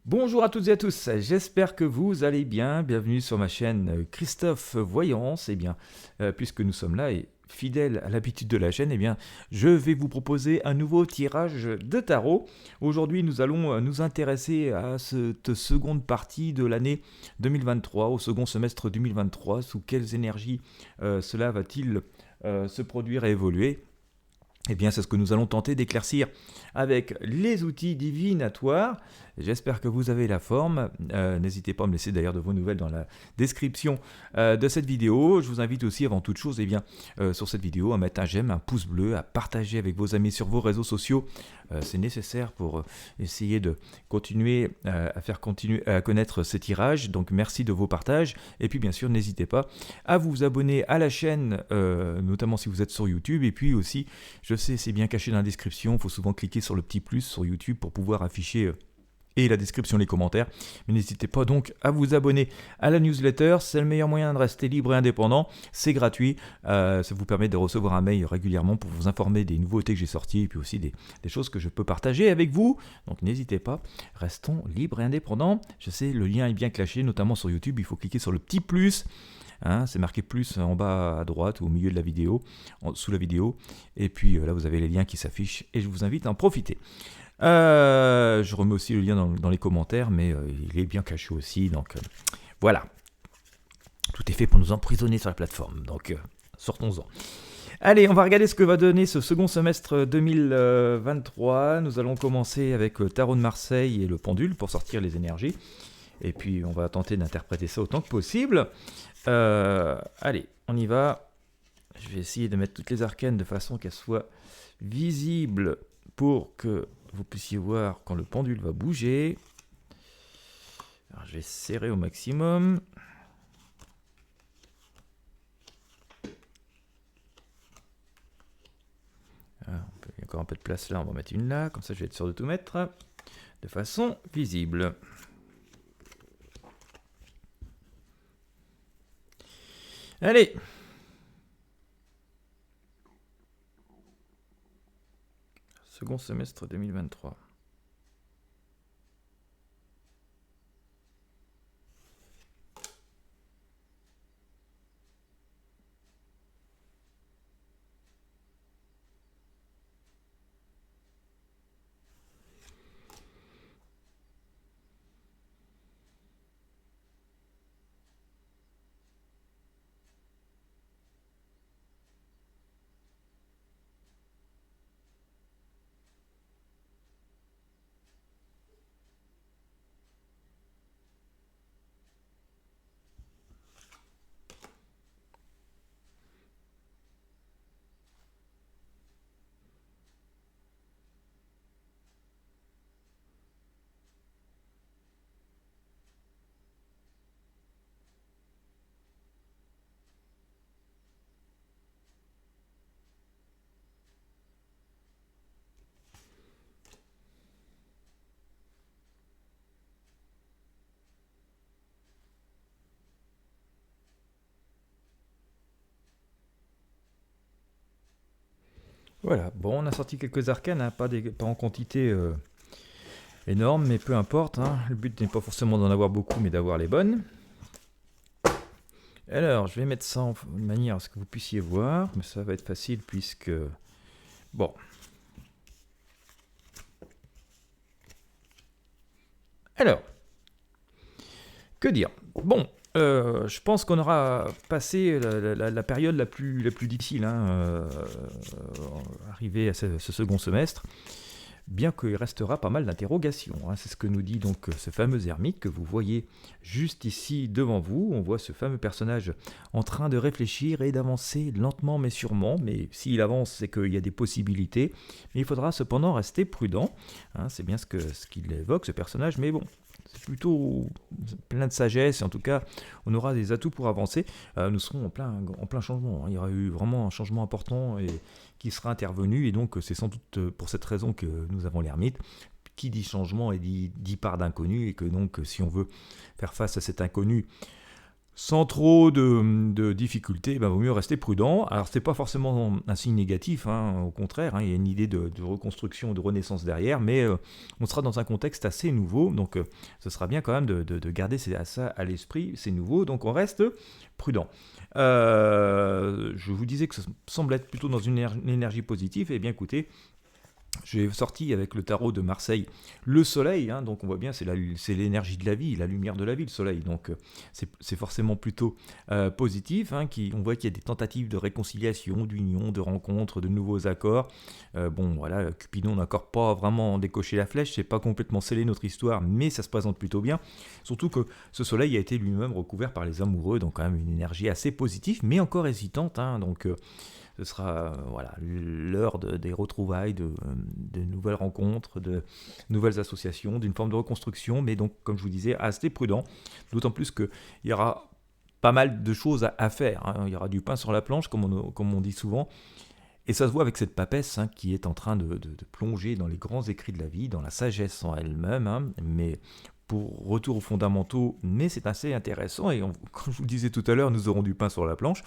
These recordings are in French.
Bonjour à toutes et à tous, j'espère que vous allez bien. Bienvenue sur ma chaîne Christophe Voyance. Puisque nous sommes là et fidèles à l'habitude de la chaîne, je vais vous proposer un nouveau tirage de tarot. Aujourd'hui, nous allons nous intéresser à cette seconde partie de l'année 2023, au second semestre 2023. Sous quelles énergies cela va-t-il se produire et évoluer? C'est ce que nous allons tenter d'éclaircir avec les outils divinatoires. J'espère que vous avez la forme. N'hésitez pas à me laisser d'ailleurs de vos nouvelles dans la description de cette vidéo. Je vous invite aussi avant toute chose sur cette vidéo à mettre un j'aime, un pouce bleu, à partager avec vos amis sur vos réseaux sociaux. C'est nécessaire pour essayer de continuer à connaître ces tirages. Donc merci de vos partages. Et puis bien sûr, n'hésitez pas à vous abonner à la chaîne, notamment si vous êtes sur YouTube. Et puis aussi, je sais, c'est bien caché dans la description. Il faut souvent cliquer sur le petit plus sur YouTube pour pouvoir afficher et la description, les commentaires. Mais n'hésitez pas donc à vous abonner à la newsletter. C'est le meilleur moyen de rester libre et indépendant. C'est gratuit. Ça vous permet de recevoir un mail régulièrement pour vous informer des nouveautés que j'ai sorties et puis aussi des choses que je peux partager avec vous. Donc n'hésitez pas. Restons libres et indépendants. Je sais, le lien est bien caché, notamment sur YouTube. Il faut cliquer sur le petit plus. C'est marqué plus en bas à droite ou au milieu de la vidéo, sous la vidéo. Et puis là, vous avez les liens qui s'affichent et je vous invite à en profiter. Je remets aussi le lien dans les commentaires, mais il est bien caché aussi. Donc voilà. Tout est fait pour nous emprisonner sur la plateforme. Donc sortons-en. Allez, on va regarder ce que va donner ce second semestre 2023. Nous allons commencer avec le tarot de Marseille et le pendule pour sortir les énergies. Et puis on va tenter d'interpréter ça autant que possible. Allez, on y va. Je vais essayer de mettre toutes les arcanes de façon qu'elles soient visibles pour que vous puissiez voir quand le pendule va bouger. Alors, je vais serrer au maximum. Il y a encore un peu de place là, on va mettre une là, comme ça je vais être sûr de tout mettre de façon visible. Allez! Second semestre 2023. Voilà, bon, on a sorti quelques arcanes, hein, pas en quantité énorme, mais peu importe. Le but n'est pas forcément d'en avoir beaucoup, mais d'avoir les bonnes. Alors, je vais mettre ça de manière à ce que vous puissiez voir, mais ça va être facile puisque... Bon. Alors, que dire? Bon, je pense qu'on aura passé la période la plus difficile, arrivé à ce second semestre, bien qu'il restera pas mal d'interrogations. C'est ce que nous dit donc ce fameux ermite que vous voyez juste ici devant vous. On voit ce fameux personnage en train de réfléchir et d'avancer lentement mais sûrement. Mais s'il avance, c'est qu'il y a des possibilités. Mais il faudra cependant rester prudent. C'est bien ce qu'il évoque, ce personnage. Mais bon, c'est plutôt plein de sagesse, et en tout cas, on aura des atouts pour avancer. Nous serons en plein changement. Il y aura eu vraiment un changement important qui sera intervenu, et donc c'est sans doute pour cette raison que nous avons l'ermite. Qui dit changement et dit part d'inconnu, et que donc si on veut faire face à cet inconnu sans trop de difficultés, vaut mieux rester prudent. Alors, c'est pas forcément un signe négatif, au contraire, il y a une idée de reconstruction, de renaissance derrière, mais on sera dans un contexte assez nouveau, donc ce sera bien quand même de garder ça à l'esprit, c'est nouveau, donc on reste prudent. Je vous disais que ça semble être plutôt dans une énergie positive, et bien écoutez, j'ai sorti avec le tarot de Marseille le soleil, donc on voit bien c'est l'énergie de la vie, la lumière de la vie, le soleil, donc c'est forcément plutôt positif, on voit qu'il y a des tentatives de réconciliation, d'union, de rencontres, de nouveaux accords. Bon voilà, Cupidon n'a encore pas vraiment décoché la flèche, c'est pas complètement scellé notre histoire, mais ça se présente plutôt bien, surtout que ce soleil a été lui-même recouvert par les amoureux, donc quand même une énergie assez positive, mais encore hésitante, donc ce sera l'heure des retrouvailles, de nouvelles rencontres, de nouvelles associations, d'une forme de reconstruction, mais donc, comme je vous disais, assez prudent, d'autant plus qu'il y aura pas mal de choses à faire, il y aura du pain sur la planche, comme on dit souvent, et ça se voit avec cette papesse qui est en train de plonger dans les grands écrits de la vie, dans la sagesse en elle-même, mais pour retour aux fondamentaux, mais c'est assez intéressant, et comme je vous le disais tout à l'heure, nous aurons du pain sur la planche.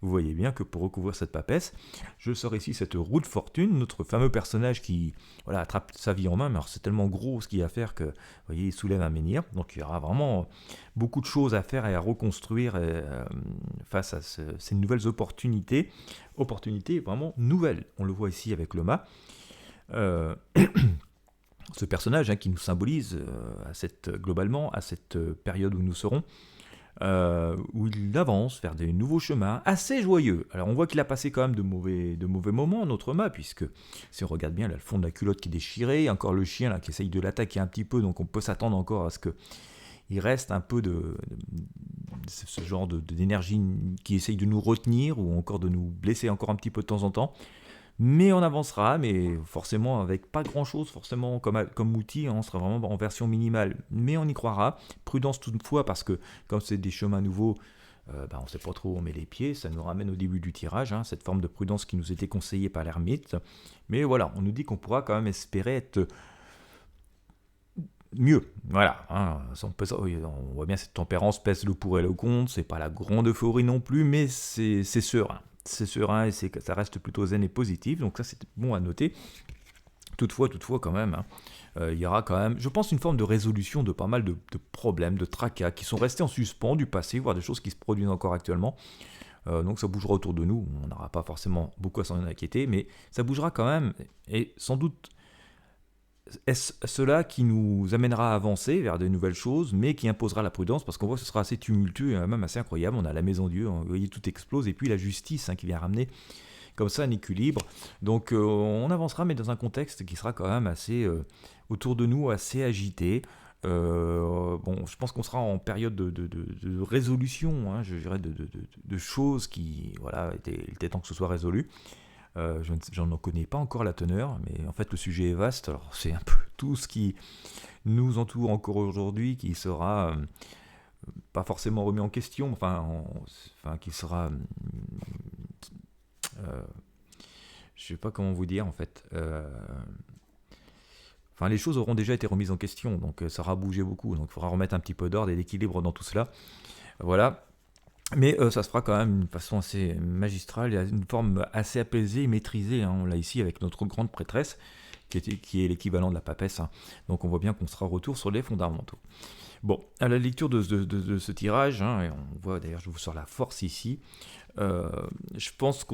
Vous voyez bien que pour recouvrir cette papesse, je sors ici cette roue de fortune, notre fameux personnage qui attrape sa vie en main, mais alors c'est tellement gros ce qu'il y a à faire que, vous voyez, il soulève un menhir. Donc il y aura vraiment beaucoup de choses à faire et à reconstruire face à ces nouvelles opportunités vraiment nouvelles. On le voit ici avec le mât. Ce personnage qui nous symbolise globalement à cette période où nous serons. Où il avance vers des nouveaux chemins assez joyeux. Alors on voit qu'il a passé quand même de mauvais moments, notre mât, puisque si on regarde bien, il a le fond de la culotte qui est déchiré, encore le chien là, qui essaye de l'attaquer un petit peu, donc on peut s'attendre encore à ce qu'il reste un peu de ce genre d'énergie qui essaye de nous retenir, ou encore de nous blesser encore un petit peu de temps en temps. Mais on avancera, mais forcément avec pas grand-chose, forcément comme outil, on sera vraiment en version minimale. Mais on y croira. Prudence toutefois, parce que comme c'est des chemins nouveaux, on ne sait pas trop où on met les pieds. Ça nous ramène au début du tirage, cette forme de prudence qui nous était conseillée par l'ermite. Mais voilà, on nous dit qu'on pourra quand même espérer être mieux. Voilà, on voit bien cette tempérance pèse le pour et le contre. C'est pas la grande euphorie non plus, mais c'est serein. C'est serein et ça reste plutôt zen et positif, donc ça c'est bon à noter. Toutefois quand même, il y aura quand même, je pense, une forme de résolution de pas mal de problèmes, de tracas qui sont restés en suspens du passé, voire des choses qui se produisent encore actuellement. Donc ça bougera autour de nous, on n'aura pas forcément beaucoup à s'en inquiéter, mais ça bougera quand même, et sans doute est-ce cela qui nous amènera à avancer vers de nouvelles choses, mais qui imposera la prudence, parce qu'on voit que ce sera assez tumultueux et même assez incroyable. On a la maison Dieu, vous voyez, tout explose, et puis la justice qui vient ramener comme ça un équilibre. Donc on avancera, mais dans un contexte qui sera quand même assez, autour de nous, assez agité. Je pense qu'on sera en période de résolution, je dirais, de choses qui, il était temps que ce soit résolu. J'en connais pas encore la teneur, mais en fait le sujet est vaste. Alors c'est un peu tout ce qui nous entoure encore aujourd'hui qui sera pas forcément remis en question, qui sera, je sais pas comment vous dire en fait. Les choses auront déjà été remises en question, donc ça aura bougé beaucoup. Donc il faudra remettre un petit peu d'ordre et d'équilibre dans tout cela. Voilà. Mais ça se fera quand même d'une façon assez magistrale, et une forme assez apaisée et maîtrisée. On l'a ici avec notre grande prêtresse, qui est l'équivalent de la papesse. Donc on voit bien qu'on sera au retour sur les fondamentaux. Bon, à la lecture de ce tirage, et on voit d'ailleurs, je vous sors la force ici, je pense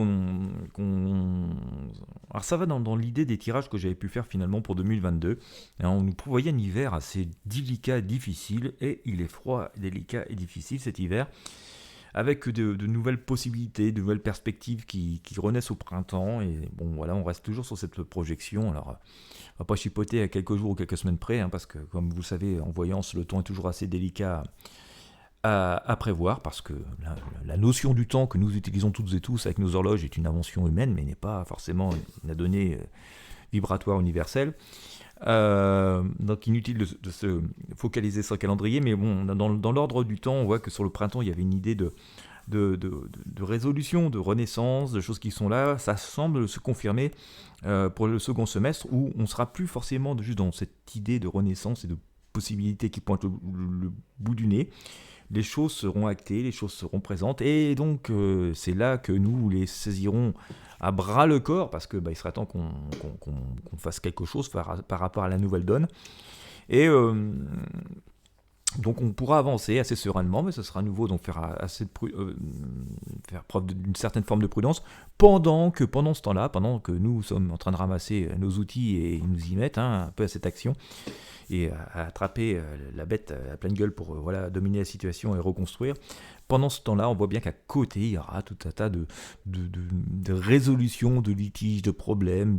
alors ça va dans l'idée des tirages que j'avais pu faire finalement pour 2022. On nous prévoyait un hiver assez délicat et difficile, et il est froid, délicat et difficile cet hiver, avec de nouvelles possibilités, de nouvelles perspectives qui renaissent au printemps. Et bon, voilà, on reste toujours sur cette projection. Alors, on va pas chipoter à quelques jours ou quelques semaines près, parce que, comme vous le savez, en voyance, le temps est toujours assez délicat à prévoir, parce que la notion du temps que nous utilisons toutes et tous avec nos horloges est une invention humaine, mais n'est pas forcément une donnée vibratoire universelle. Donc inutile de se focaliser sur le calendrier, mais bon, dans l'ordre du temps, on voit que sur le printemps, il y avait une idée de résolution, de renaissance, de choses qui sont là. Ça semble se confirmer pour le second semestre, où on sera plus forcément juste dans cette idée de renaissance et de possibilités qui pointent le bout du nez. Les choses seront actées, les choses seront présentes, et donc c'est là que nous les saisirons à bras le corps, parce que il sera temps qu'on fasse quelque chose par rapport à la nouvelle donne. Et donc on pourra avancer assez sereinement, mais ce sera à nouveau donc faire preuve d'une certaine forme de prudence, pendant ce temps-là, pendant que nous sommes en train de ramasser nos outils et nous y mettre un peu à cette action, et à attraper la bête à pleine gueule pour dominer la situation et reconstruire. Pendant ce temps-là, on voit bien qu'à côté, il y aura tout un tas de résolutions, de litiges, de problèmes,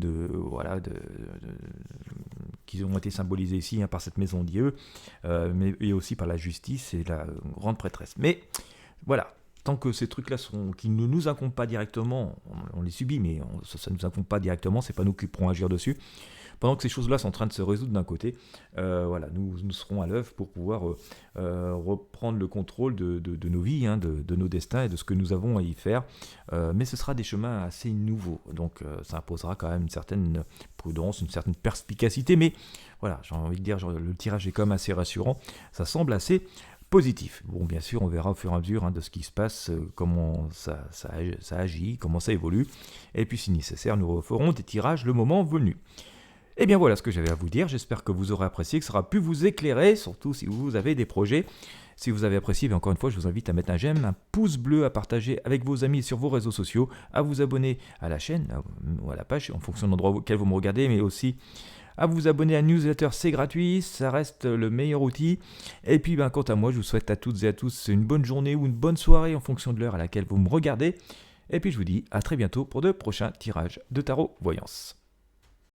qui ont été symbolisés ici par cette maison de Dieu, et aussi par la justice et la grande prêtresse. Mais voilà, tant que ces trucs-là qui ne nous incombent pas directement, on les subit, mais ça ne nous incombe pas directement, c'est pas nous qui pourrons agir dessus. Pendant que ces choses-là sont en train de se résoudre d'un côté, nous serons à l'œuvre pour pouvoir reprendre le contrôle de nos vies, de nos destins et de ce que nous avons à y faire. Mais ce sera des chemins assez nouveaux, donc ça imposera quand même une certaine prudence, une certaine perspicacité. Mais voilà, j'ai envie de dire, le tirage est quand même assez rassurant. Ça semble assez positif. Bon, bien sûr, on verra au fur et à mesure de ce qui se passe, comment ça agit, comment ça évolue. Et puis, si nécessaire, nous referons des tirages le moment venu. Et bien voilà ce que j'avais à vous dire, j'espère que vous aurez apprécié, que ça aura pu vous éclairer, surtout si vous avez des projets. Si vous avez apprécié, encore une fois, je vous invite à mettre un j'aime, un pouce bleu, à partager avec vos amis sur vos réseaux sociaux, à vous abonner à la chaîne, ou à la page, en fonction de l'endroit auquel vous me regardez, mais aussi à vous abonner à la newsletter, c'est gratuit, ça reste le meilleur outil. Et puis quant à moi, je vous souhaite à toutes et à tous une bonne journée ou une bonne soirée en fonction de l'heure à laquelle vous me regardez. Et puis je vous dis à très bientôt pour de prochains tirages de tarot voyance.